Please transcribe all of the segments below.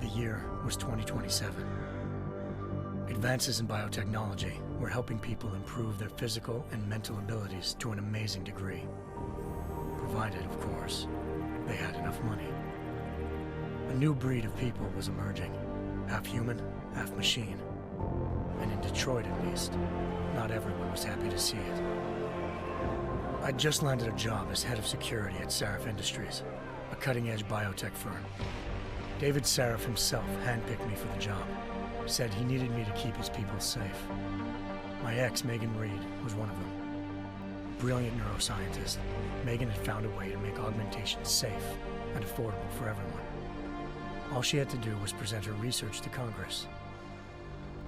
The year was 2027. Advances in biotechnology were helping people improve their physical and mental abilities to an amazing degree. Provided, of course, they had enough money. A new breed of people was emerging, half human, half machine. And in Detroit, at least, not everyone was happy to see it. I'd just landed a job as head of security at Sarif Industries, a cutting-edge biotech firm. David Sarif himself handpicked me for the job, said he needed me to keep his people safe. My ex, Megan Reed, was one of them. Brilliant neuroscientist, Megan had found a way to make augmentation safe and affordable for everyone. All she had to do was present her research to Congress.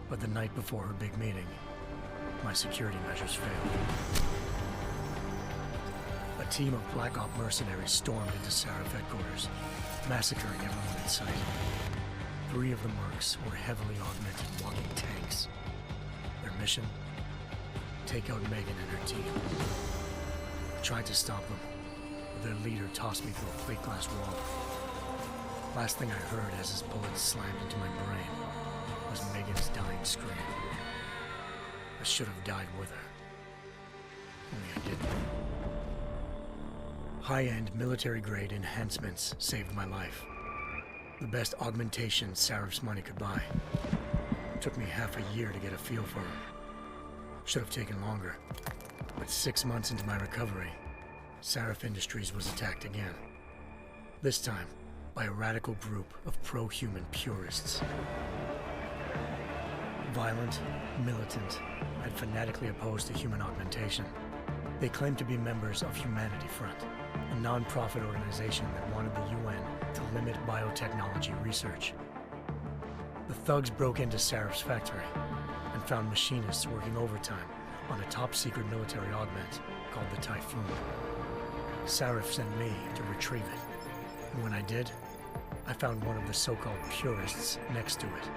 But the night before her big meeting, my security measures failed. A team of Black Op mercenaries stormed into Sarif headquarters, massacring everyone in sight. 3 of the mercs were heavily augmented walking tanks. Their mission? Take out Megan and her team. I tried to stop them, but their leader tossed me through a plate glass wall. Last thing I heard as his bullets slammed into my brain was Megan's dying scream. I should have died with her. Only I didn't. High-end military-grade enhancements saved my life. The best augmentation Sarif's money could buy. It took me half a year to get a feel for her. Should have taken longer. But 6 months into my recovery, Sarif Industries was attacked again. This time, by a radical group of pro-human purists. Violent, militant, and fanatically opposed to human augmentation. They claimed to be members of Humanity Front, a non-profit organization that wanted the UN to limit biotechnology research. The thugs broke into Sarif's factory and found machinists working overtime on a top-secret military augment called the Typhoon. Sarif sent me to retrieve it, and when I did, I found one of the so-called purists next to it,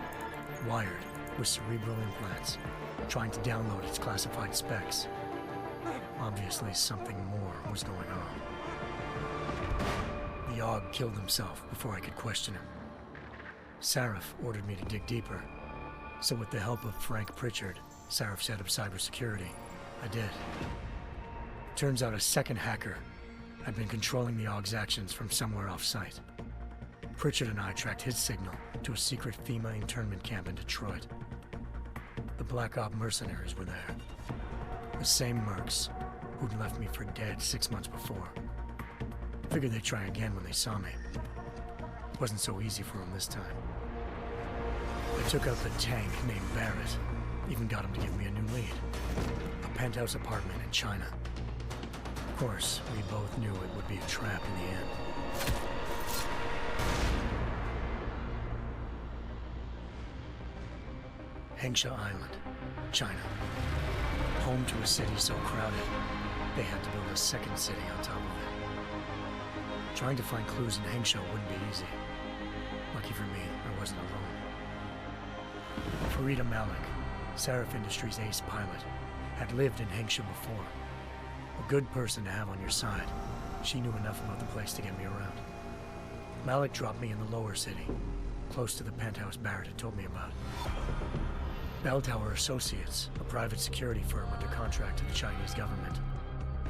wired with cerebral implants, trying to download its classified specs. Obviously, something more was going on. The AUG killed himself before I could question him. Sarif ordered me to dig deeper, so with the help of Frank Pritchard, Sarif's head of cybersecurity, I did. Turns out a second hacker had been controlling the AUG's actions from somewhere off-site. Pritchard and I tracked his signal to a secret FEMA internment camp in Detroit. The Black Op mercenaries were there. The same mercs who'd left me for dead 6 months before. Figured they'd try again when they saw me. Wasn't so easy for them this time. I took out the tank named Barrett. Even got him to give me a new lead. A penthouse apartment in China. Of course, we both knew it would be a trap in the end. Hengsha Island, China. Home to a city so crowded, they had to build a second city on top of it. Trying to find clues in Hengsha wouldn't be easy. Lucky for me, I wasn't alone. Farida Malik, Sarif Industries' ace pilot, had lived in Hengsha before. A good person to have on your side. She knew enough about the place to get me around. Malik dropped me in the lower city, close to the penthouse Barrett had told me about. Bell Tower Associates, a private security firm under contract to the Chinese government,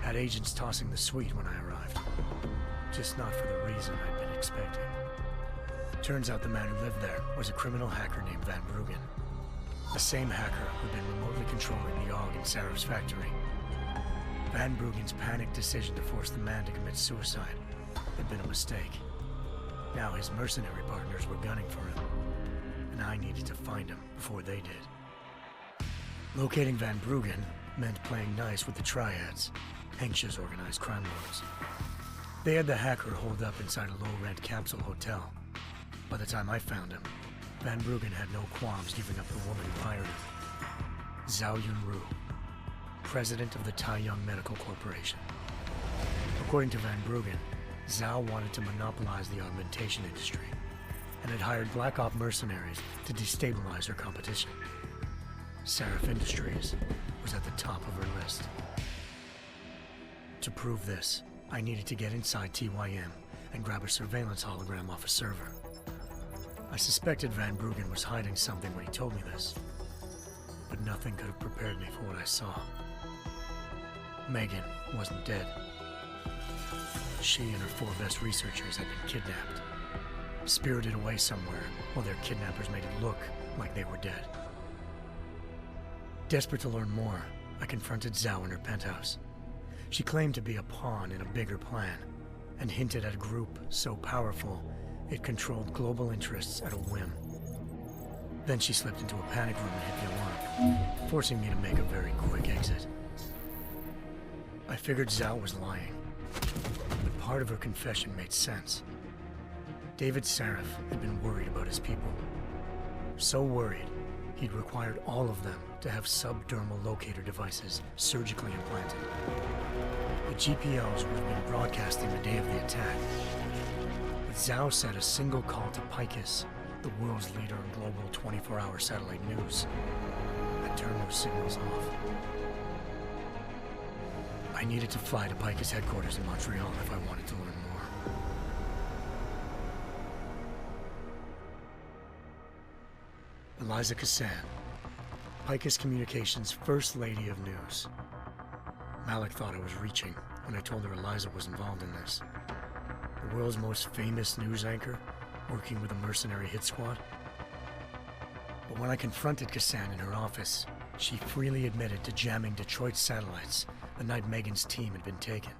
had agents tossing the suite when I arrived. Just not for the reason I'd been expecting. Turns out the man who lived there was a criminal hacker named Van Bruggen. The same hacker who'd been remotely controlling the AUG in Sarif's factory. Van Bruggen's panicked decision to force the man to commit suicide had been a mistake. Now his mercenary partners were gunning for him, and I needed to find him before they did. Locating Van Bruggen meant playing nice with the Triads, Hengsha's organized crime lords. They had the hacker holed up inside a low-rent capsule hotel. By the time I found him, Van Bruggen had no qualms giving up the woman who hired him. Zhao Yunru, president of the Taiyang Medical Corporation. According to Van Bruggen, Zhao wanted to monopolize the augmentation industry and had hired Black Op mercenaries to destabilize her competition. Sarif Industries was at the top of her list. To prove this, I needed to get inside TYM and grab a surveillance hologram off a server. I suspected Van Bruggen was hiding something when he told me this, but nothing could have prepared me for what I saw. Megan wasn't dead. She and her 4 best researchers had been kidnapped, spirited away somewhere while their kidnappers made it look like they were dead. Desperate to learn more, I confronted Zhao in her penthouse. She claimed to be a pawn in a bigger plan, and hinted at a group so powerful it controlled global interests at a whim. Then she slipped into a panic room and hit the alarm, forcing me to make a very quick exit. I figured Zhao was lying, but part of her confession made sense. David Sarif had been worried about his people. So worried, he'd required all of them to have subdermal locator devices surgically implanted. The GPOs would have been broadcasting the day of the attack. But Zhao said a single call to Picus, the world's leader in global 24-hour satellite news, had turned those signals off. I needed to fly to Picus headquarters in Montreal if I wanted to learn more. Eliza Cassan, Picus Communications' First Lady of News. Malik thought I was reaching when I told her Eliza was involved in this. The world's most famous news anchor, working with a mercenary hit squad. But when I confronted Cassan in her office, she freely admitted to jamming Detroit's satellites the night Megan's team had been taken.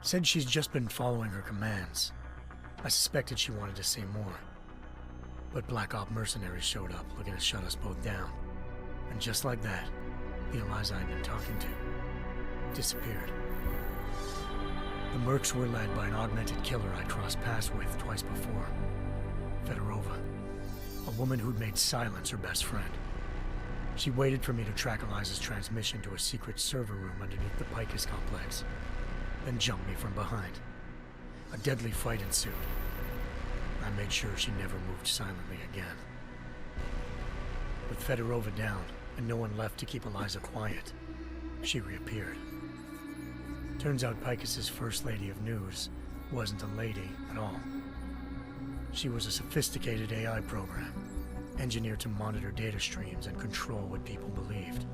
Said she's just been following her commands. I suspected she wanted to say more. But Black Op mercenaries showed up looking to shut us both down. And just like that, the Eliza I'd been talking to disappeared. The Mercs were led by an augmented killer I crossed paths with twice before, Fedorova, a woman who'd made silence her best friend. She waited for me to track Eliza's transmission to a secret server room underneath the Picus complex, then jumped me from behind. A deadly fight ensued. I made sure she never moved silently again. With Fedorova down and no one left to keep Eliza quiet, she reappeared. Turns out Picus's First Lady of News wasn't a lady at all. She was a sophisticated AI program, engineered to monitor data streams and control what people believed.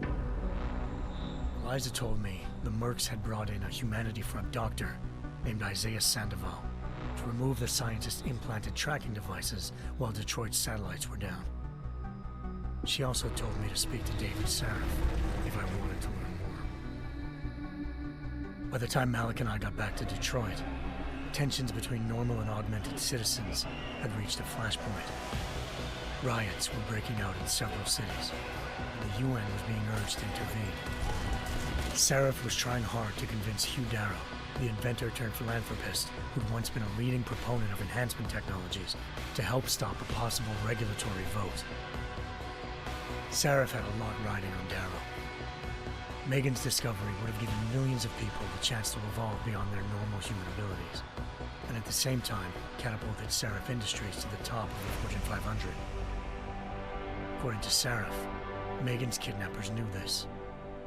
Eliza told me the Mercs had brought in a Humanity Front doctor named Isaiah Sandoval to remove the scientist's implanted tracking devices while Detroit's satellites were down. She also told me to speak to David Sarif if I wanted to learn more. By the time Malik and I got back to Detroit, tensions between normal and augmented citizens had reached a flashpoint. Riots were breaking out in several cities, and the UN was being urged to intervene. Sarif was trying hard to convince Hugh Darrow, the inventor-turned-philanthropist who'd once been a leading proponent of enhancement technologies, to help stop a possible regulatory vote. Sarif had a lot riding on Darrow. Megan's discovery would have given millions of people the chance to evolve beyond their normal human abilities, and at the same time catapulted Sarif Industries to the top of the Fortune 500. According to Sarif, Megan's kidnappers knew this,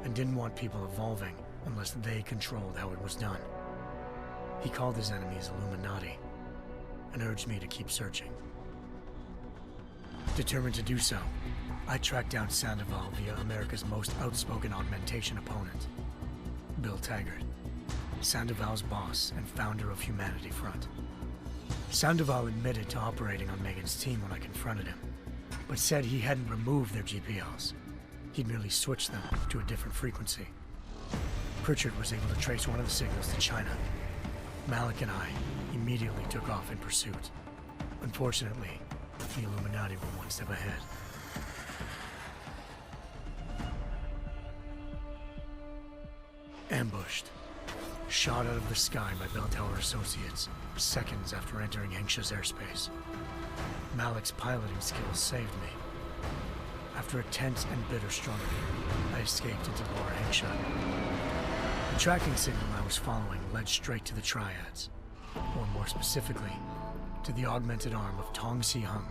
and didn't want people evolving unless they controlled how it was done. He called his enemies Illuminati, and urged me to keep searching. Determined to do so, I tracked down Sandoval via America's most outspoken augmentation opponent, Bill Taggart, Sandoval's boss and founder of Humanity Front. Sandoval admitted to operating on Megan's team when I confronted him, but said he hadn't removed their GPLs. He'd merely switched them to a different frequency. Pritchard was able to trace one of the signals to China. Malik and I immediately took off in pursuit. Unfortunately, the Illuminati were one step ahead. Ambushed. Shot out of the sky by Bell Tower Associates, seconds after entering Hengsha's airspace. Malik's piloting skills saved me. After a tense and bitter struggle, I escaped into Lower Hengsha. The tracking signal I was following led straight to the Triads, or more specifically, to the augmented arm of Tong Si-hung,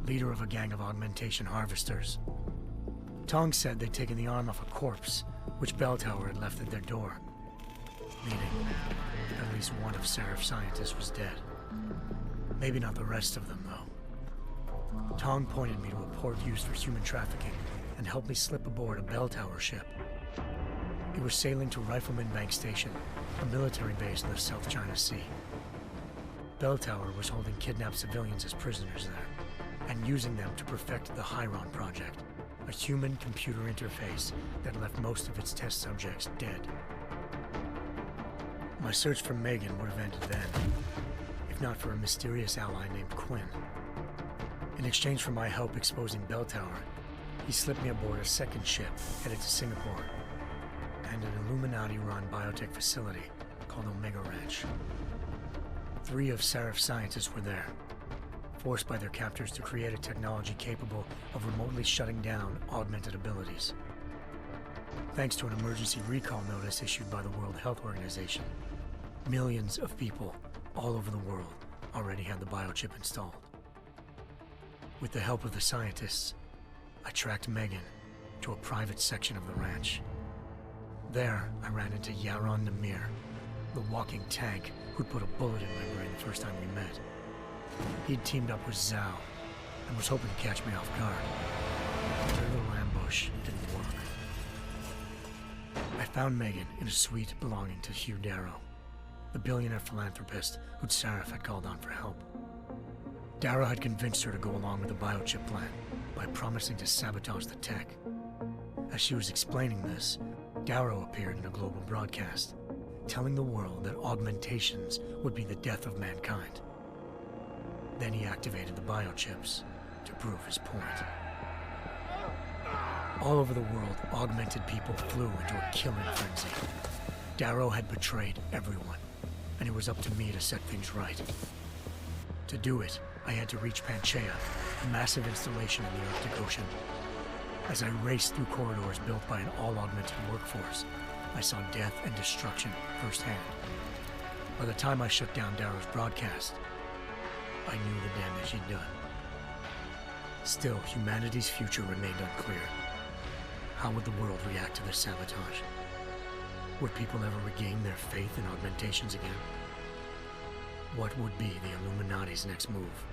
leader of a gang of augmentation harvesters. Tong said they'd taken the arm off a corpse, which Bell Tower had left at their door, meaning at least one of Sarif's scientists was dead. Maybe not the rest of them, though. Tong pointed me to a port used for human trafficking and helped me slip aboard a bell tower ship. It was sailing to Rifleman Bank Station, a military base in the South China Sea. Bell Tower was holding kidnapped civilians as prisoners there, and using them to perfect the Hyron Project, a human-computer interface that left most of its test subjects dead. My search for Megan would have ended then, if not for a mysterious ally named Quinn. In exchange for my help exposing Bell Tower, he slipped me aboard a second ship headed to Singapore and an Illuminati-run biotech facility called Omega Ranch. 3 of Seraph's scientists were there, forced by their captors to create a technology capable of remotely shutting down augmented abilities. Thanks to an emergency recall notice issued by the World Health Organization, millions of people all over the world already had the biochip installed. With the help of the scientists, I tracked Megan to a private section of the ranch. There, I ran into Yaron Namir, the walking tank who'd put a bullet in my brain the first time we met. He'd teamed up with Zhao and was hoping to catch me off guard. Their little ambush didn't work. I found Megan in a suite belonging to Hugh Darrow, the billionaire philanthropist who'd Seraph had called on for help. Darrow had convinced her to go along with the biochip plan by promising to sabotage the tech. As she was explaining this, Darrow appeared in a global broadcast, telling the world that augmentations would be the death of mankind. Then he activated the biochips to prove his point. All over the world, augmented people flew into a killing frenzy. Darrow had betrayed everyone, and it was up to me to set things right. To do it, I had to reach Panchaea, a massive installation in the Arctic Ocean. As I raced through corridors built by an all-augmented workforce, I saw death and destruction firsthand. By the time I shut down Darrow's broadcast, I knew the damage he'd done. Still, humanity's future remained unclear. How would the world react to this sabotage? Would people ever regain their faith in augmentations again? What would be the Illuminati's next move?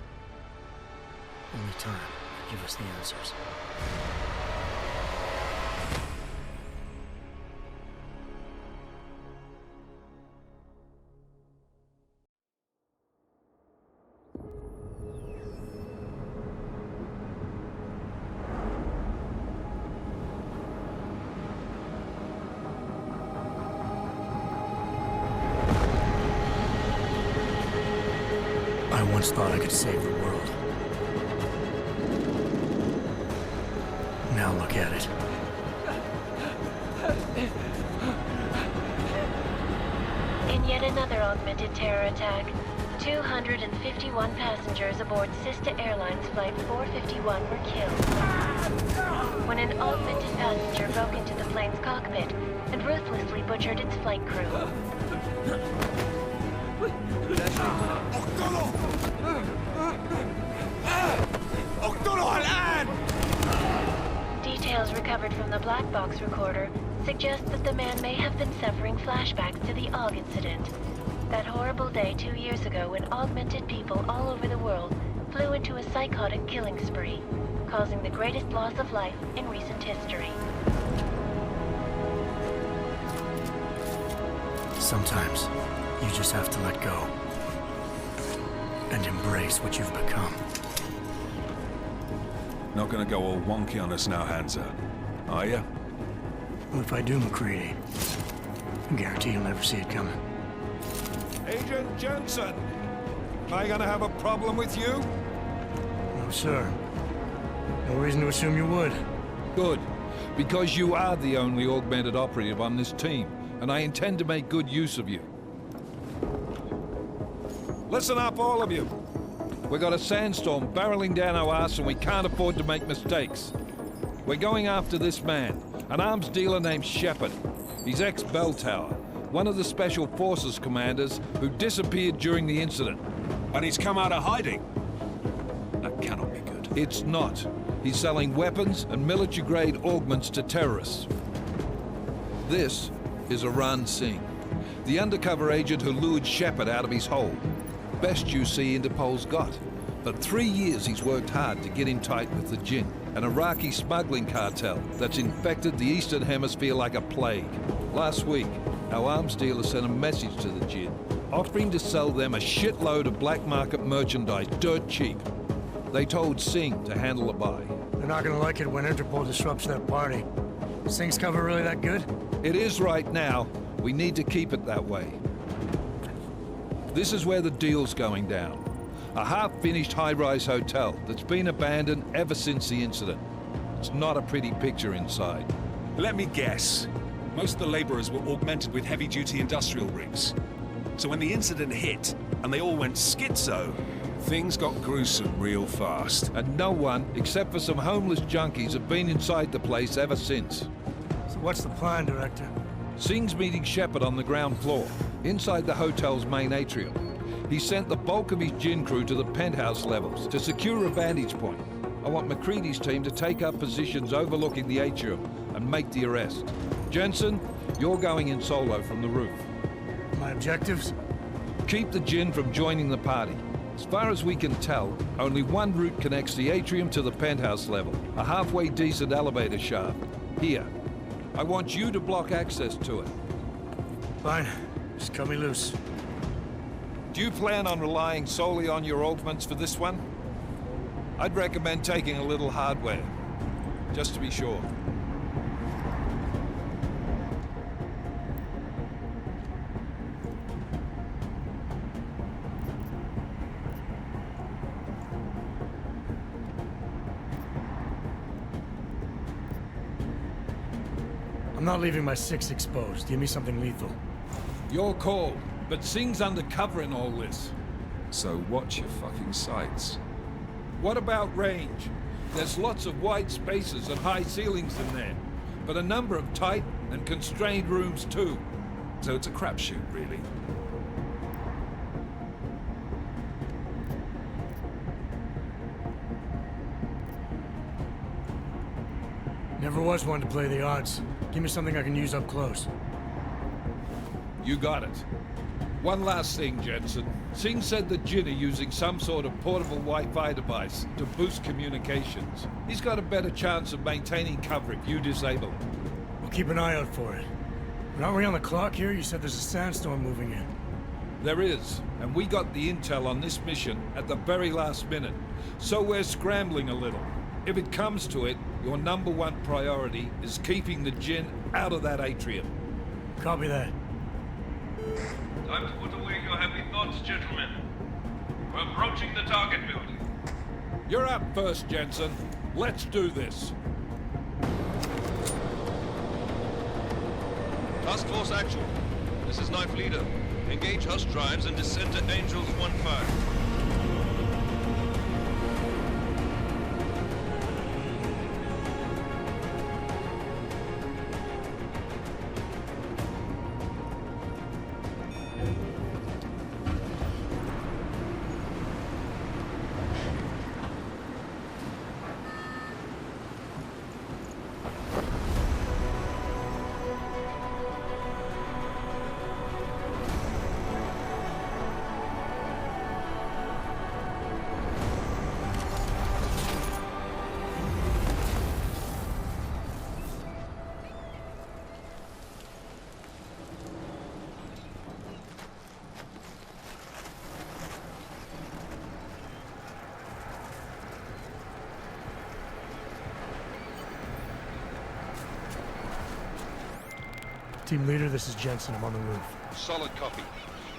Only time will give us the answers. I once thought I could save the world. Now look at it. In yet another augmented terror attack, 251 passengers aboard Sister Airlines Flight 451 were killed when an augmented passenger broke into the plane's cockpit and ruthlessly butchered its flight crew. Details recovered from the black box recorder suggest that the man may have been suffering flashbacks to the AUG incident. That horrible day 2 years ago when augmented people all over the world flew into a psychotic killing spree, causing the greatest loss of life in recent history. Sometimes, you just have to let go and embrace what you've become. Not gonna go all wonky on us now, Hansa, are you? Well, if I do, McCready, I guarantee you'll never see it coming. Agent Jensen, am I gonna have a problem with you? No, sir. No reason to assume you would. Good, because you are the only augmented operative on this team, and I intend to make good use of you. Listen up, all of you. We got a sandstorm barreling down our ass and we can't afford to make mistakes. We're going after this man, an arms dealer named Shepard. He's ex-Bell Tower, one of the Special Forces commanders who disappeared during the incident. And he's come out of hiding? That cannot be good. It's not. He's selling weapons and military-grade augments to terrorists. This is Aran Singh, the undercover agent who lured Shepard out of his hole. best UC Interpol's got. For 3 years he's worked hard to get in tight with the Jinn, an Iraqi smuggling cartel that's infected the Eastern Hemisphere like a plague. Last week, our arms dealer sent a message to the Jinn, offering to sell them a shitload of black market merchandise dirt cheap. They told Singh to handle the buy. They're not gonna like it when Interpol disrupts their party. Sing's cover really that good? It is right now. We need to keep it that way. This is where the deal's going down. A half-finished high-rise hotel that's been abandoned ever since the incident. It's not a pretty picture inside. Let me guess. Most of the laborers were augmented with heavy-duty industrial rigs. So when the incident hit, and they all went schizo, things got gruesome real fast. And no one, except for some homeless junkies, have been inside the place ever since. So what's the plan, Director? Singh's meeting Shepard on the ground floor, inside the hotel's main atrium. He sent the bulk of his Jinn crew to the penthouse levels to secure a vantage point. I want McCready's team to take up positions overlooking the atrium and make the arrest. Jensen, you're going in solo from the roof. My objectives? Keep the Jinn from joining the party. As far as we can tell, only one route connects the atrium to the penthouse level, a halfway decent elevator shaft. Here. I want you to block access to it. Fine. Just cut me loose. Do you plan on relying solely on your augments for this one? I'd recommend taking a little hardware, just to be sure. I'm not leaving my 6 exposed. Give me something lethal. Your call, but Singh's undercover in all this. So watch your fucking sights. What about range? There's lots of wide spaces and high ceilings in there, but a number of tight and constrained rooms too. So it's a crapshoot, really. Never was one to play the odds. Give me something I can use up close. You got it. One last thing, Jensen. Singh said the Jinn are using some sort of portable Wi-Fi device to boost communications. He's got a better chance of maintaining cover if you disable it. We'll keep an eye out for it. But aren't we on the clock here? You said there's a sandstorm moving in. There is, and we got the intel on this mission at the very last minute, so we're scrambling a little. If it comes to it, your #1 priority is keeping the Jinn out of that atrium. Copy that. Time to put away your heavy thoughts, gentlemen. We're approaching the target building. You're up first, Jensen. Let's do this. Task Force Actual. This is Knife Leader. Engage Hush drives and descend to Angels 1-5. Team leader, this is Jensen. I'm on the roof. Solid copy.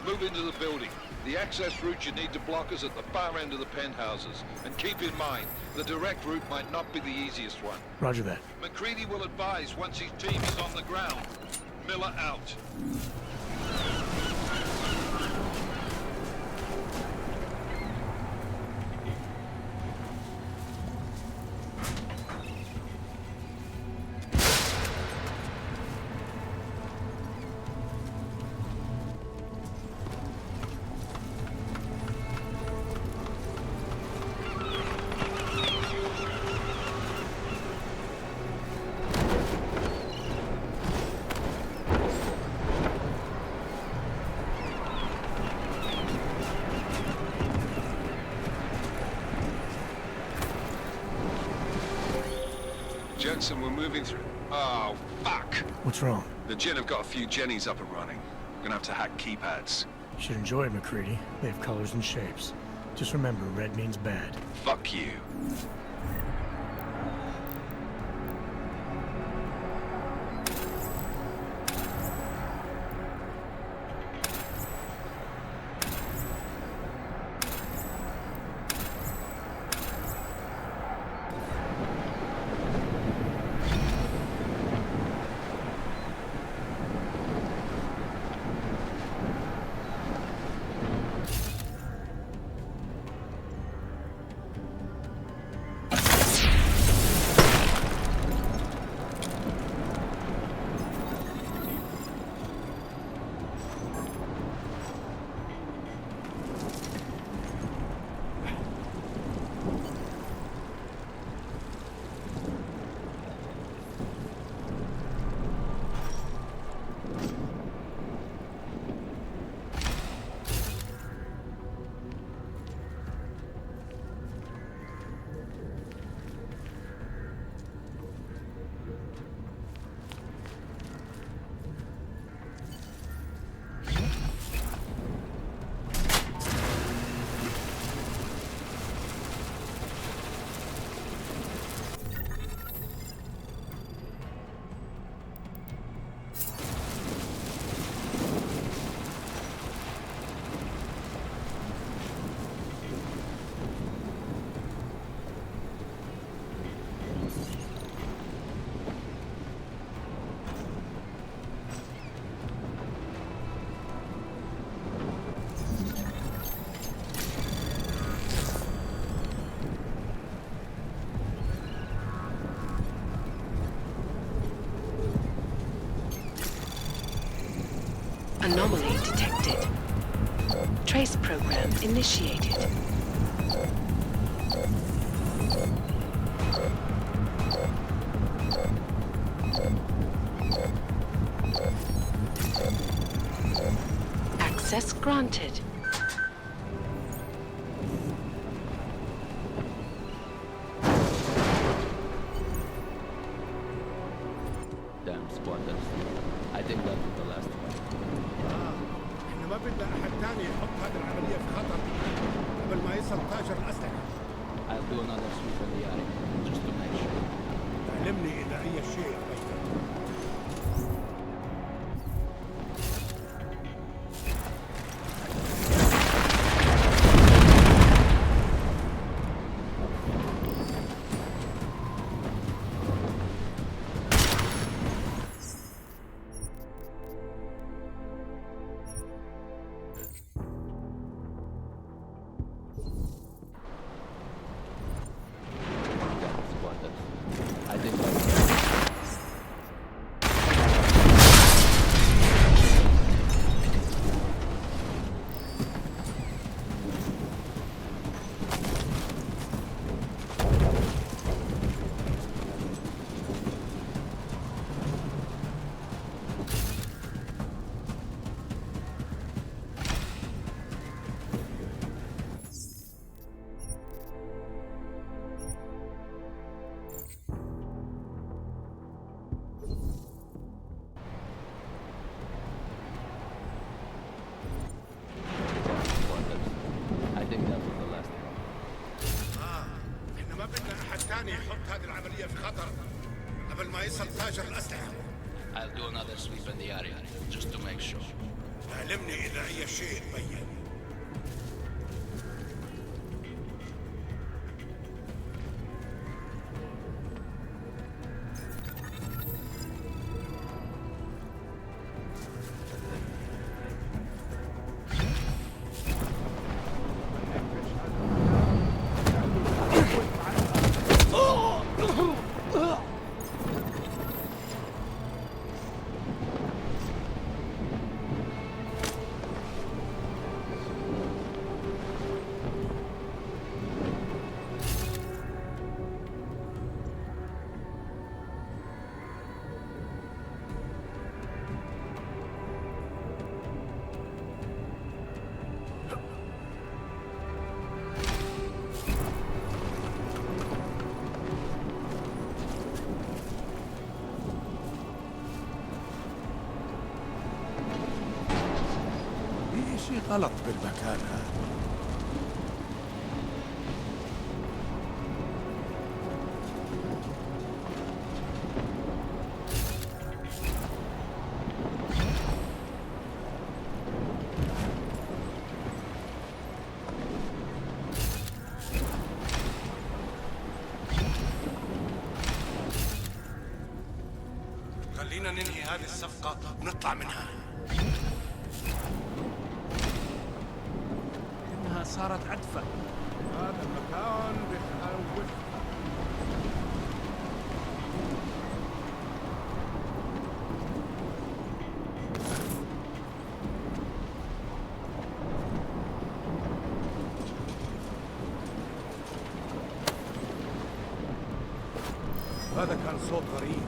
Move into the building. The access route you need to block is at the far end of the penthouses. And keep in mind, the direct route might not be the easiest one. Roger that. McCready will advise once his team is on the ground. Miller out. Jensen, we're moving through... Oh, fuck! What's wrong? The Jinn have got a few Jennies up and running. Gonna have to hack keypads. You should enjoy it, McCready. They have colors and shapes. Just remember, red means bad. Fuck you. Anomaly detected. Trace program initiated. Access granted. Damn squatters. I think that was the last one. احنا ما بدنا احد تاني يحط هذه العملية في خطر قبل ما يصل تاجر الأسلحة. I'll do another sweep in the area, just to make sure. علمني إذا أي شيء غير. I think that's... I think that was the last one. احنا ما بدنا احد تاني يحط هذه العملية في خطر قبل ما يصل تاجر الأسلحة. I'll do another sweep in the area, just to make sure. علمني إذا أي شيء تبين. غلط بالمكان هذا. خلينا ننهي هذه الصفقة ونطلع منها. إنها صارت عدفة. هذا المكان بخوف. هذا كان صوت غريب.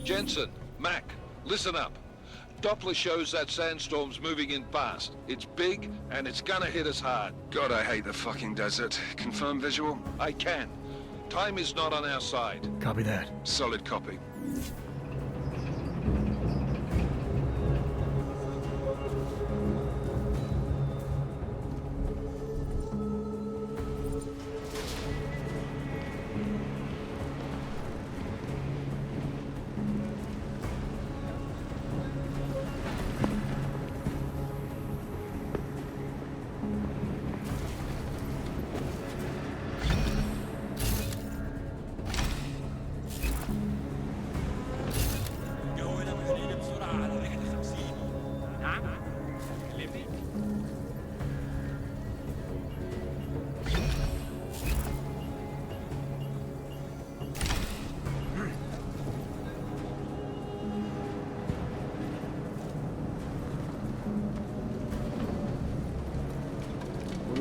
Jensen, Mac, listen up. Doppler shows that sandstorm's moving in fast. It's big, and it's gonna hit us hard. God, I hate the fucking desert. Confirm visual? I can. Time is not on our side. Copy that. Solid copy.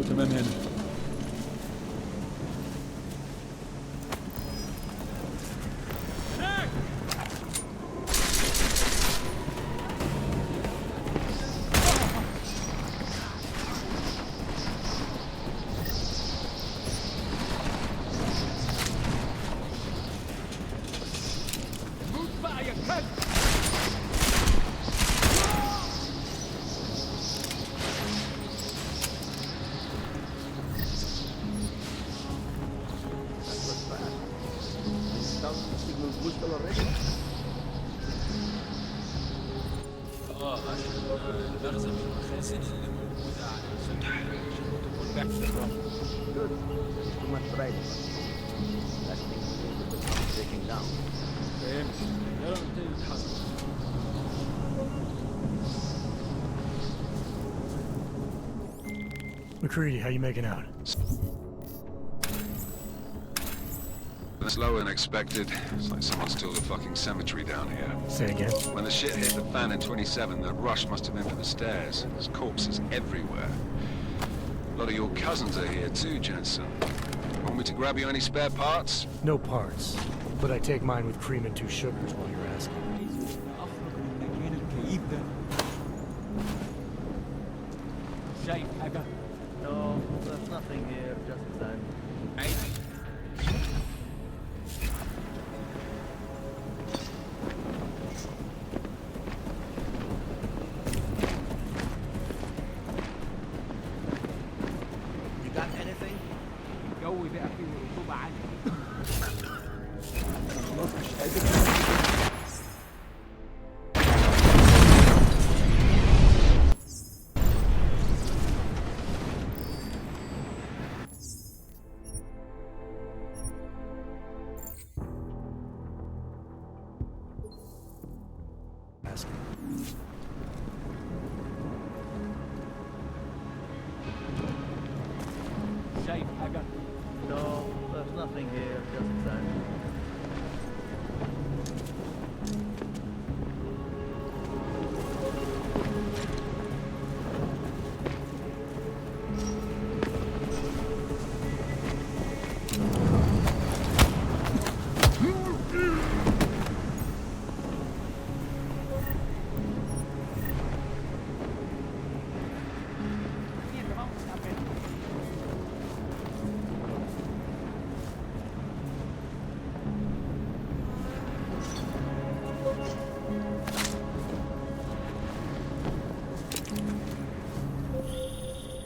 تمام هنا. المخزن المخازن اللي موجودة على السطح عشان تكون back to the problem. Good. Too much brightness. That thing will become breaking down. فهمت. يلا نبتدي نتحرك. McCready, how you making out? Slower than expected. It's like someone stole a fucking cemetery down here. Say again? When the shit hit the fan in 27, the rush must have been for the stairs. There's corpses everywhere. A lot of your cousins are here too, Jensen. Want me to grab you any spare parts? No parts. But I take mine with cream and 2 sugars while you're asking. No, there's nothing here, just sand. You got anything? الجو بقى فيه رطوبة عالية. حاجة؟ No, there's nothing here, just that.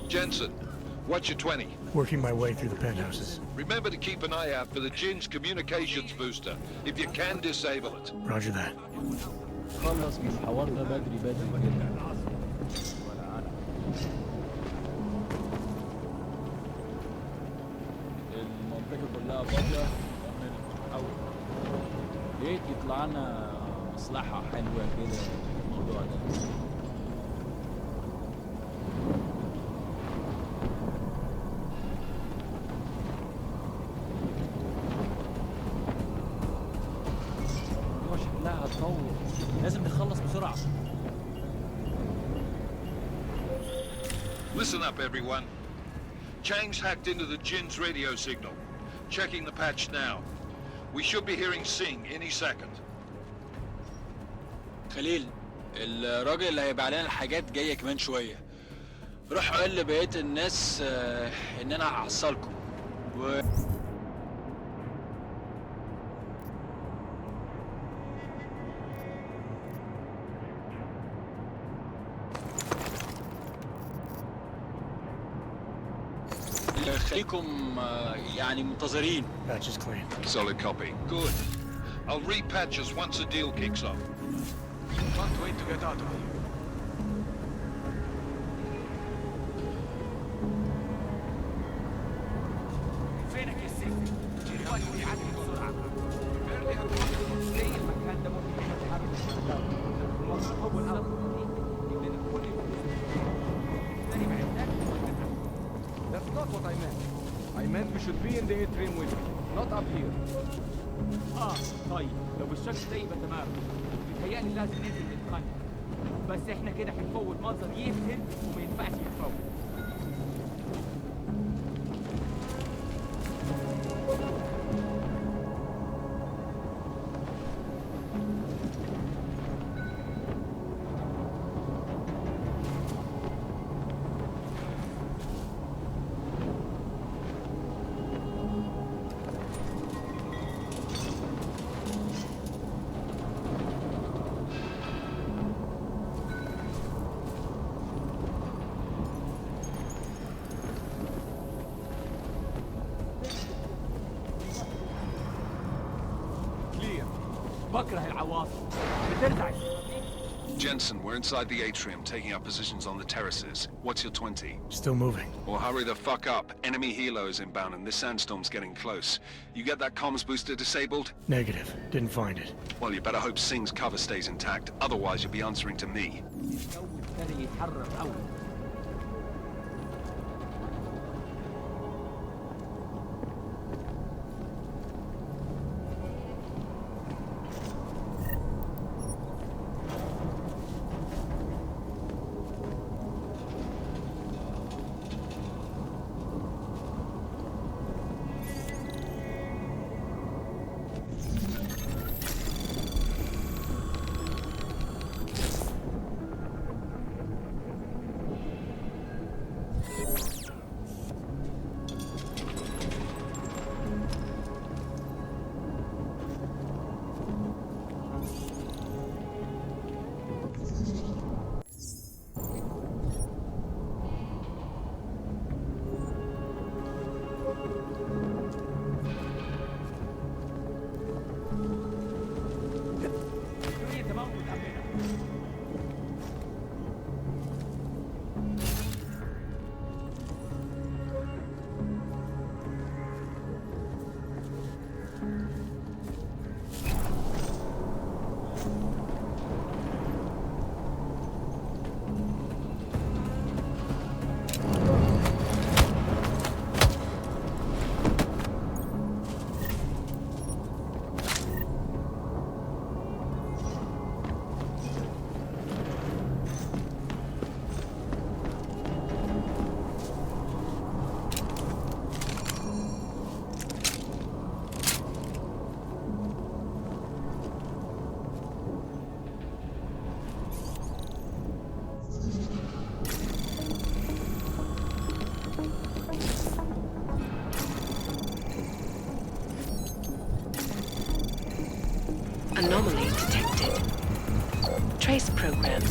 Jensen, what's your 20? Working my way through the penthouses. Remember to keep an eye out for the Jin's communications booster. If you can, disable it. Roger that. خلص من الحوار ده بدري جدا. المنطقة كلها فاضية من الأول. ليه يطلع لنا مصلحة حلوة كده الموضوع ده. شكلها هتطول، لازم نخلص بسرعة. Listen up, everyone. Chang's hacked into the Jin's radio signal. Checking the patch now. We should be hearing Sing any second. خليل، الراجل اللي هيبقى علينا الحاجات جاية كمان شوية. روح قول لبقية الناس إن أنا هحصلكم. خليكم يعني منتظرين. Patch is clean. Solid copy. Good. I'll repatch us once the deal kicks off. Can't wait to get out of here. فينك يا سيف؟ الوقت بيعدي بسرعة. بيرلي هتوصل زي المكان ده ممكن يتحرك. المفروض هو الأرض يبين كل تاني بعدك. That's not what I meant. I meant we should be in the atrium with you, not up here. طيب لو بالشكل ده يبقى تمام. بيتهيألي لازم ننزل نتقنن. بس احنا كده هنفوت منظر يفتن وما ينفعش يتفوت. بكره العواصف بترجع. Jensen, we're inside the atrium, taking up positions on the terraces. What's your 20? Still moving. Well, hurry the fuck up. Enemy helo is inbound and this sandstorm's getting close. You get that comms booster disabled? Negative. Didn't find it. Well, you better hope Singh's cover stays intact. Otherwise, you'll be answering to me.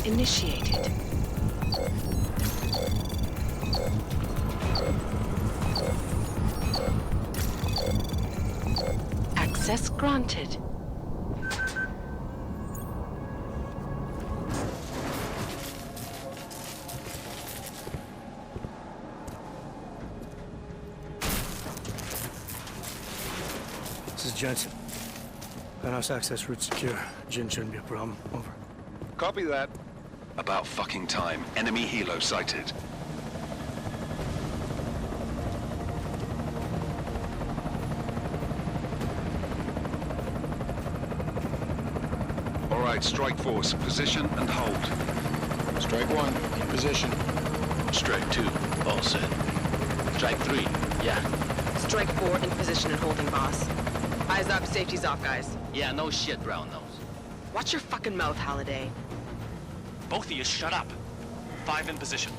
initiated. Access granted. This is Jensen. Penthouse access route secure. Jin shouldn't be a problem. Over. Copy that. About fucking time. Enemy helo sighted. All right, strike force. Position and hold. Strike 1, in position. Strike 2, all set. Strike 3, yeah. Strike 4 in position and holding, boss. Eyes up, safety's off, guys. Yeah, no shit, brown nose. Watch your fucking mouth, Halliday. Both of you shut up. 5 in position.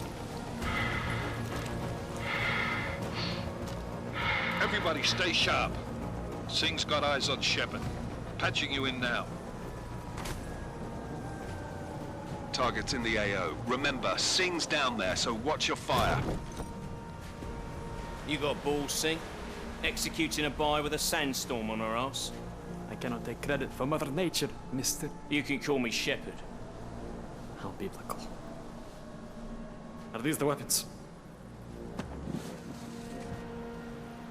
Everybody stay sharp. Singh's got eyes on Shepard. Patching you in now. Target's in the AO. Remember, Singh's down there, so watch your fire. You got balls, Singh? Executing a buy with a sandstorm on our ass? I cannot take credit for Mother Nature, mister. You can call me Shepard. How biblical. Are these the weapons?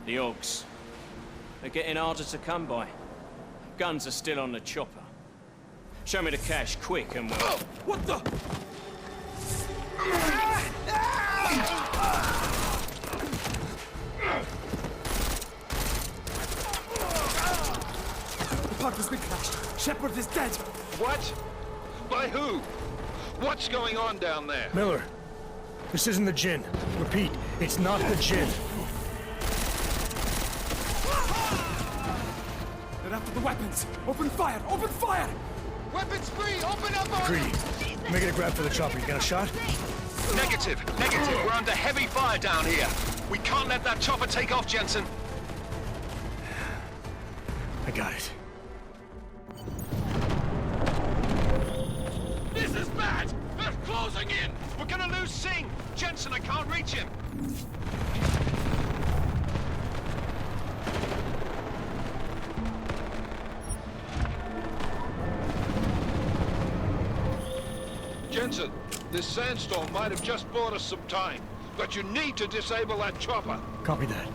The Ogs. They're getting harder to come by. Guns are still on the chopper. Show me the cash, quick, and we'll... Oh, what the? The park has been crashed. Shepard is dead. What? By who? What's going on down there? Miller, this isn't the Jinn. Repeat, it's not the Jinn. They're after the weapons. Open fire! Open fire! Weapons free! Open up on Greedy, make it a grab for the chopper. You got a shot? Negative. We're under heavy fire down here. We can't let that chopper take off, Jensen. I got it. This is bad! They're closing in! We're gonna lose Singh! Jensen, I can't reach him! Jensen, this sandstorm might have just bought us some time, but you need to disable that chopper. Copy that.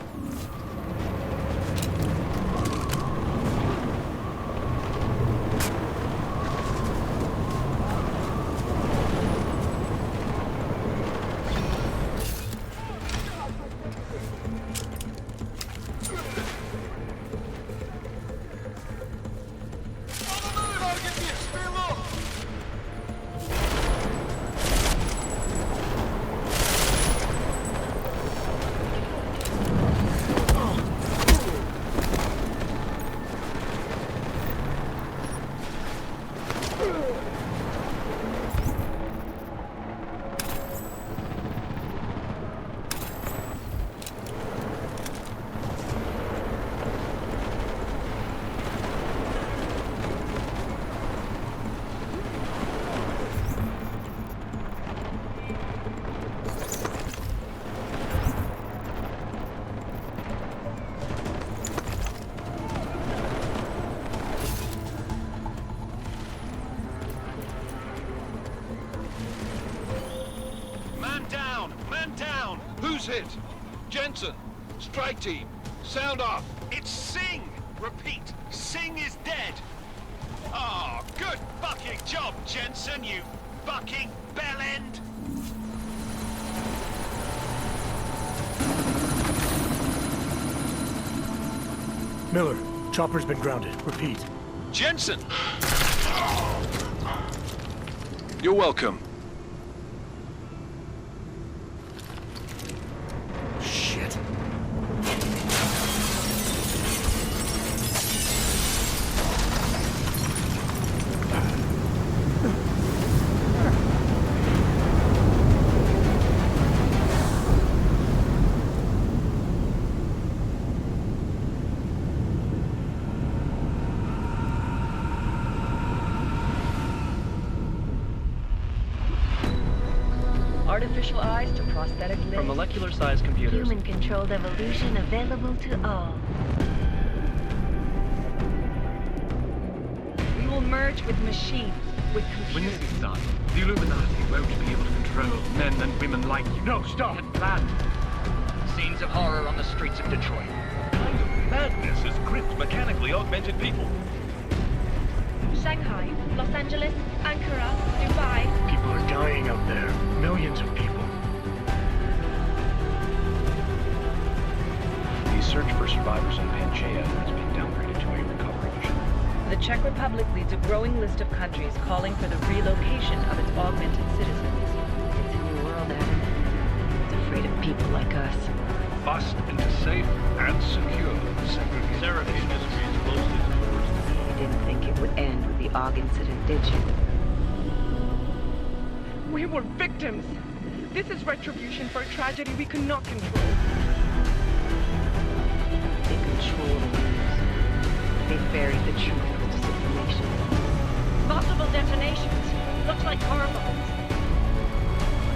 Who's hit? Jensen, strike team, sound off. It's Singh! Repeat, Singh is dead! Oh, good fucking job, Jensen, you fucking bellend! Miller, chopper's been grounded. Repeat. Jensen! You're welcome. Shit. artificial eyes to prosthetic limbs. From molecular-sized computers. Human-controlled evolution available to all. We will merge with machines, with computers. When this is done, the Illuminati won't be able to control men and women like you. No, stop! And planned. Scenes of horror on the streets of Detroit. What kind of madness has gripped mechanically augmented people? Shanghai, Los Angeles, Ankara, Dubai. People are dying out there. Millions of people. The search for survivors in Panchaea has been downgraded to a recovery mission. The Czech Republic leads a growing list of countries calling for the relocation of its augmented citizens. It's a new world, Adam. It's afraid of people like us. Bust into safe and secure segregation. Seraph Industries closely towards You didn't think it would end with the AUG incident, did you? We were victims. This is retribution for a tragedy we could not control. They control the news. They buried the truth with disinformation. Multiple detonations. Looks like car bombs.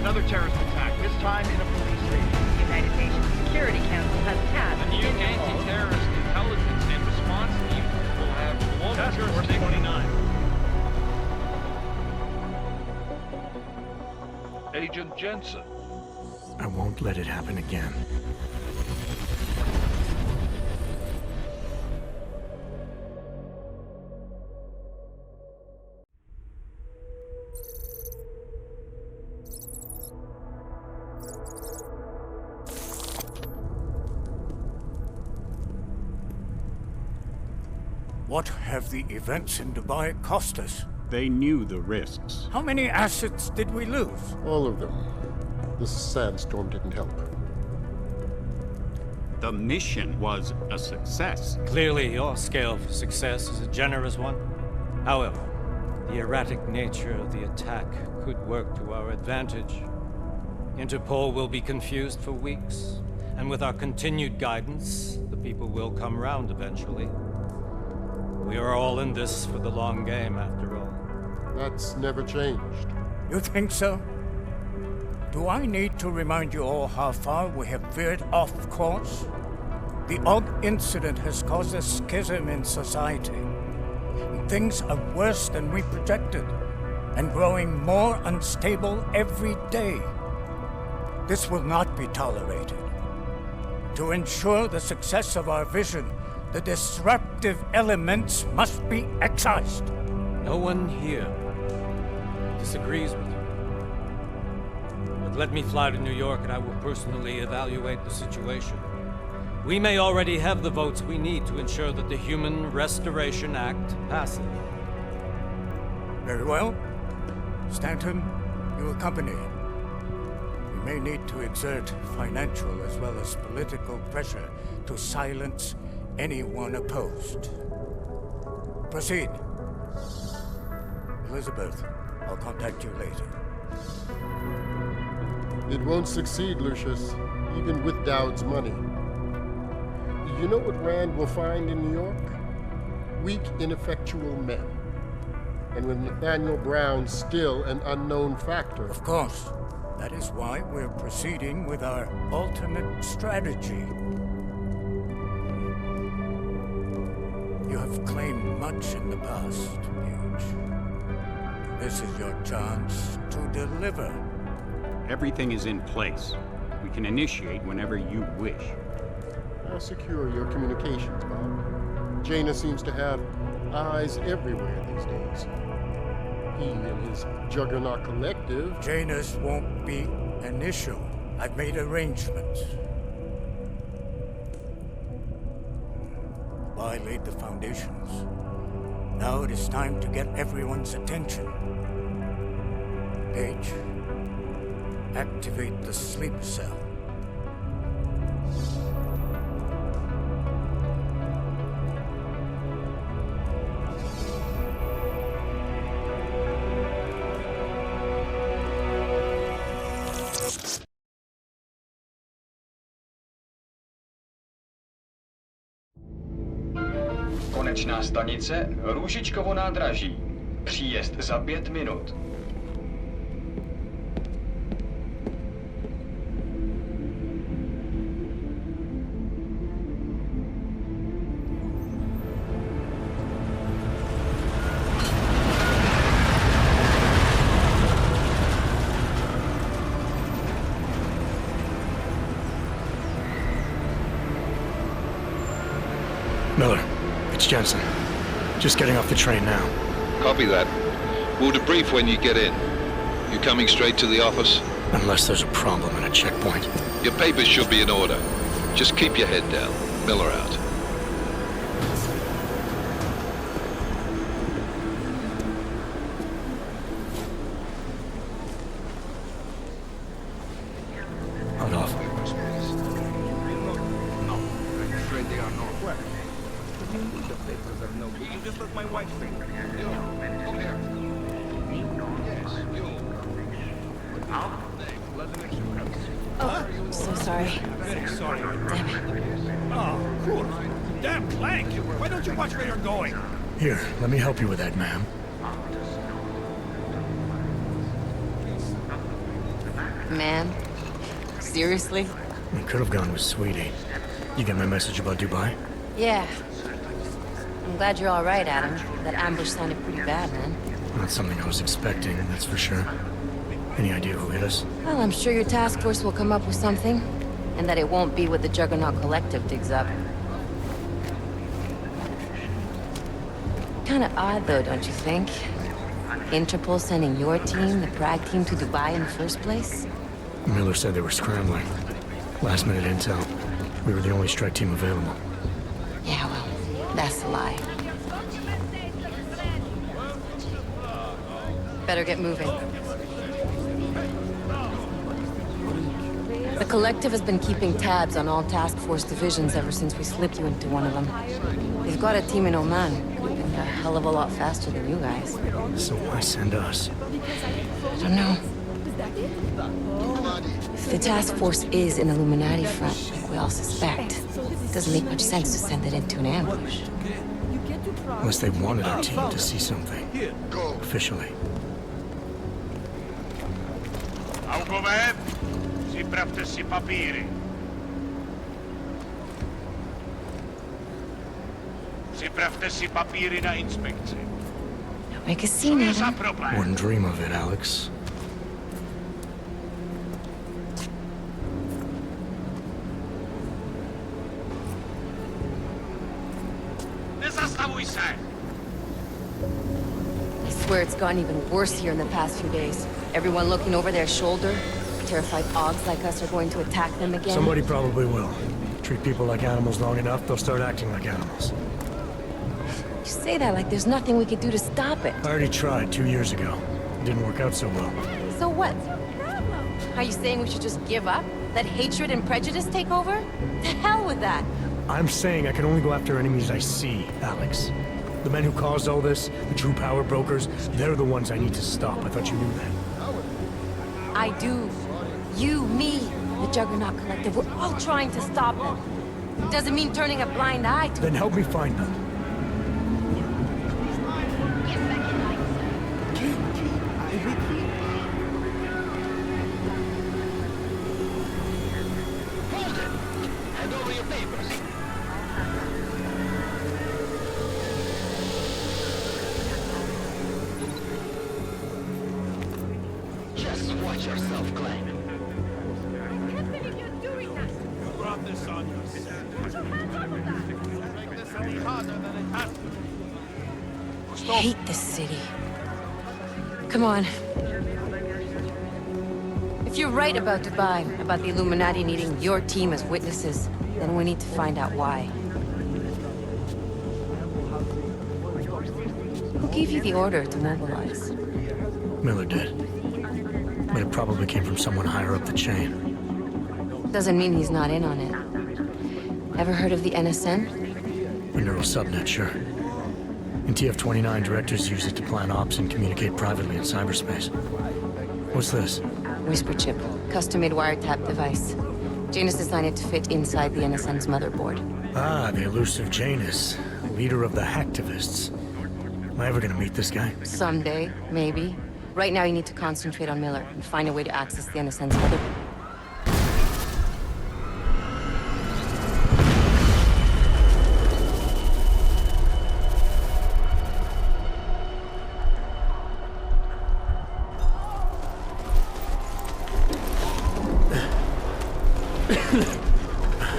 Another terrorist attack, this time in a police station. The United Nations Security Council has tasked The new anti-terrorist intelligence and response team will have global jurisdiction. 29. Agent Jensen. I won't let it happen again. What have the events in Dubai cost us? They knew the risks. How many assets did we lose? All of them. The sandstorm didn't help. The mission was a success. Clearly, your scale for success is a generous one. However, the erratic nature of the attack could work to our advantage. Interpol will be confused for weeks, and with our continued guidance, the people will come round eventually. We are all in this for the long game, after all. That's never changed. You think so? Do I need to remind you all how far we have veered off course? The AUG incident has caused a schism in society. Things are worse than we projected, and growing more unstable every day. This will not be tolerated. To ensure the success of our vision, the disruptive elements must be excised. No one here disagrees with you. But let me fly to New York and I will personally evaluate the situation. We may already have the votes we need to ensure that the Human Restoration Act passes. Very well. Stanton, you accompany. We may need to exert financial as well as political pressure to silence anyone opposed. Proceed. Elizabeth, I'll contact you later. It won't succeed, Lucius, even with Dowd's money. You know what Rand will find in New York? Weak, ineffectual men. And with Nathaniel Brown still an unknown factor. Of course. That is why we're proceeding with our alternate strategy. You have claimed much in the past, Paige. This is your chance to deliver. Everything is in place. We can initiate whenever you wish. I'll secure your communications, Bob. Jaina seems to have eyes everywhere these days. He and his Juggernaut Collective... Jaina's won't be an issue. I've made arrangements. I laid the foundations. Now it is time to get everyone's attention. Paige, activate the sleep cell. Konečná stanice Růžičkovo nádraží. Příjezd za 5 minut. Miller, it's Jensen. Just getting off the train now. Copy that. We'll debrief when you get in. You coming straight to the office? Unless there's a problem at a checkpoint. Your papers should be in order. Just keep your head down. Miller out. Hold off. No, I'm afraid they are not. Where? The papers are no good. You just let my wife think. You, over here. Yes, you. Oh, so sorry. Very sorry. Damn it. Oh, cool. Damn blank. Why don't you watch where you're going? Here, let me help you with that, ma'am. Man? Seriously? We could have gone with Sweetie. You get my message about Dubai? Yeah. I'm glad you're all right, Adam. That ambush sounded pretty bad, man. Not something I was expecting, that's for sure. Any idea who hit us? Well, I'm sure your task force will come up with something. And that it won't be what the Juggernaut Collective digs up. Kinda odd, though, don't you think? Interpol sending your team, the Prague team, to Dubai in the first place? Miller said they were scrambling. Last minute intel. We were the only strike team available. Yeah, well, that's a lie. Better get moving. The Collective has been keeping tabs on all task force divisions ever since we slipped you into one of them. They've got a team in Oman. Could have been a hell of a lot faster than you guys. So why send us? I don't know. If the task force is an Illuminati front, like we all suspect, it doesn't make much sense to send it into an ambush. Unless they wanted our team to see something. Officially. Algover, ziprawte si papíry. Ziprawte si papíry na inspekci. Don't make a scene, Adam. Wouldn't dream of it, Alex. Nezastavuj se! I swear it's gotten even worse here in the past few days. Everyone looking over their shoulder. Terrified Augs like us are going to attack them again. Somebody probably will. Treat people like animals long enough, they'll start acting like animals. You say that like there's nothing we could do to stop it. I already tried 2 years ago. It didn't work out so well. So what? Are you saying we should just give up? Let hatred and prejudice take over? To hell with that! I'm saying I can only go after enemies I see, Alex. The men who caused all this, the true power brokers, they're the ones I need to stop. I thought you knew that. I do. You, me, the Juggernaut Collective, we're all trying to stop them. It doesn't mean turning a blind eye to Then help me find them. Hold it! Hand over your papers. Just watch yourself, Glenn. Brought this on yourself. Make this any harder than it has to be. I hate this city. Come on. If you're right about Dubai, about the Illuminati needing your team as witnesses, then we need to find out why. Who gave you the order to mobilize? Miller did. But it probably came from someone higher up the chain. Doesn't mean he's not in on it. Ever heard of the NSN? A neural subnet, sure. In TF-29, directors use it to plan ops and communicate privately in cyberspace. What's this? Whisper chip. Custom-made wiretap device. Janus designed it to fit inside the NSN's motherboard. Ah, the elusive Janus. Leader of the hacktivists. Am I ever gonna meet this guy? Someday, maybe. Right now you need to concentrate on Miller and find a way to access the NSN's motherboard.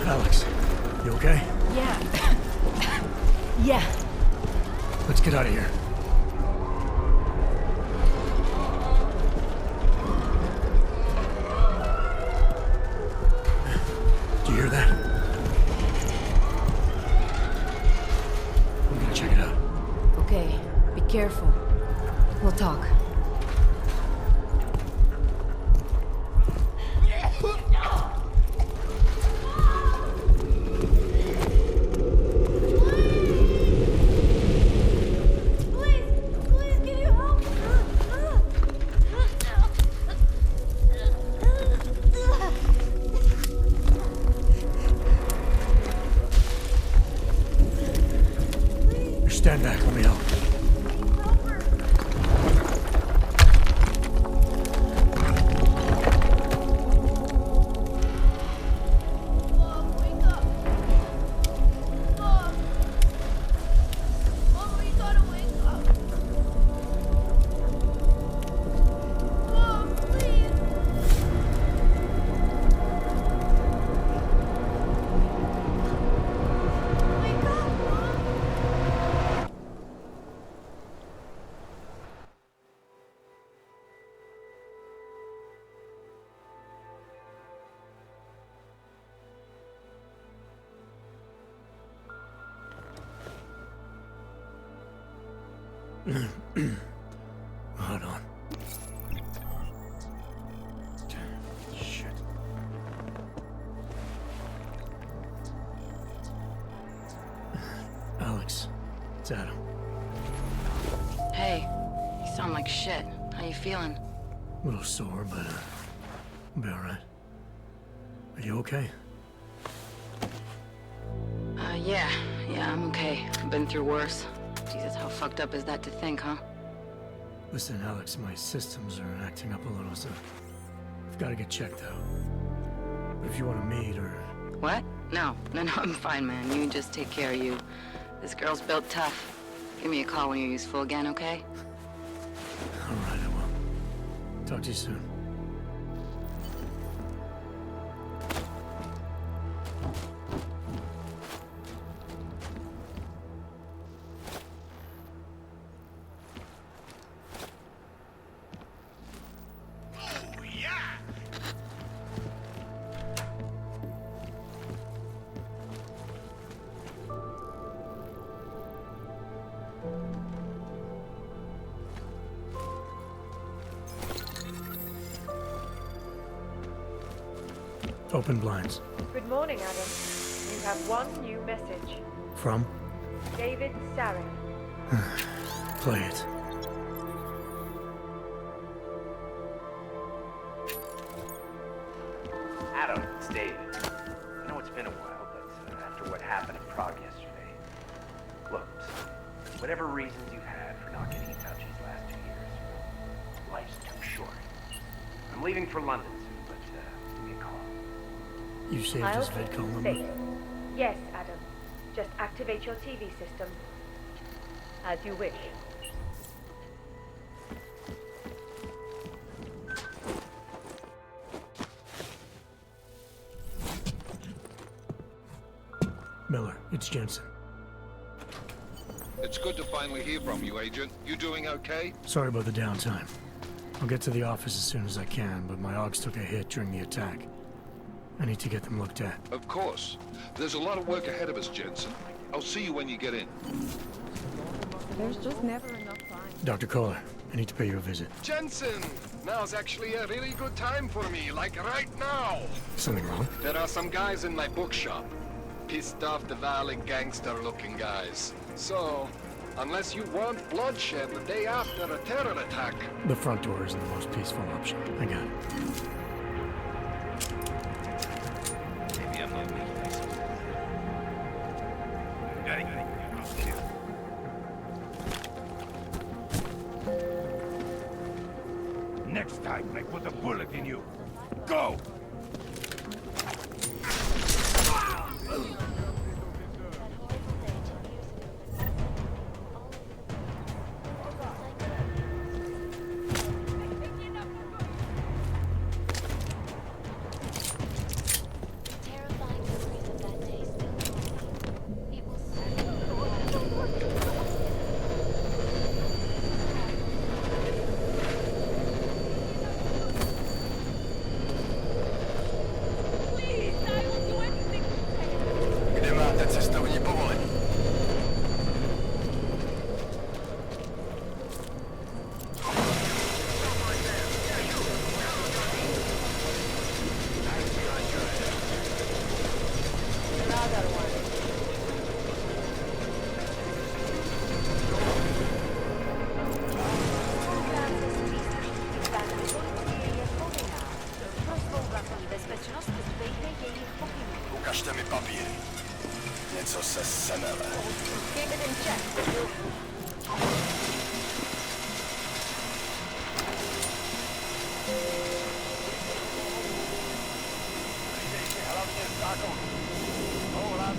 Alex, you okay? Yeah. Yeah. Let's get out of here. Do you hear that? I'm gonna check it out. Okay, be careful. We'll talk. Stand back, let me help. Hold on. Shit. Alex, it's Adam. Hey, you sound like shit. How you feeling? A little sore, but I'll be alright. Are you okay? Yeah, I'm okay. I've been through worse. Jesus, how fucked up is that to think, huh? Listen, Alex, my systems are acting up a little, so I've got to get checked out. But if you want to meet or... What? No, I'm fine, man. You just take care of you. This girl's built tough. Give me a call when you're useful again, okay? Alright, I will. Talk to you soon. Open blinds. Good morning, Adam. You have one new message. From? David Sarek. Play it. Adam, it's David. I know it's been a while, but after what happened in Prague yesterday... Look, whatever reasons you've had for not getting in touch these last 2 years, life's too short. I'm leaving for London soon, but give me a call. You saved his VidCall number? Yes, Adam. Just activate your TV system. As you wish. Miller, it's Jensen. It's good to finally hear from you, Agent. You doing okay? Sorry about the downtime. I'll get to the office as soon as I can, but my Augs took a hit during the attack. I need to get them looked at. Of course. There's a lot of work ahead of us, Jensen. I'll see you when you get in. There's just never enough time. Dr. Kohler, I need to pay you a visit. Jensen! Now's actually a really good time for me, like right now! Something wrong? There are some guys in my bookshop. Pissed off the Valley gangster-looking guys. So, unless you want bloodshed the day after a terror attack... The front door isn't the most peaceful option. I got it. Maybe I'm not making myself. Next time, I put a bullet in you. Go! Cestovní povolení. Ukažte mi papíry. Něco se semele. Hlavně zákon. Souhlas.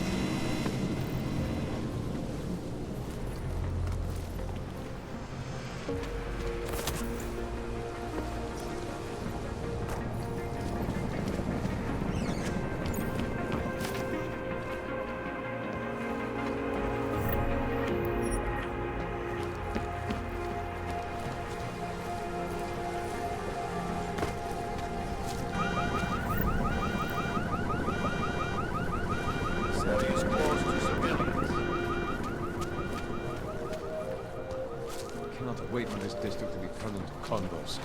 Wait for this district to be turned into condos.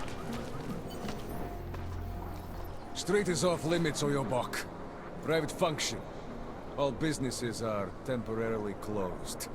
Street is off limits, Oyobok. Private function. All businesses are temporarily closed.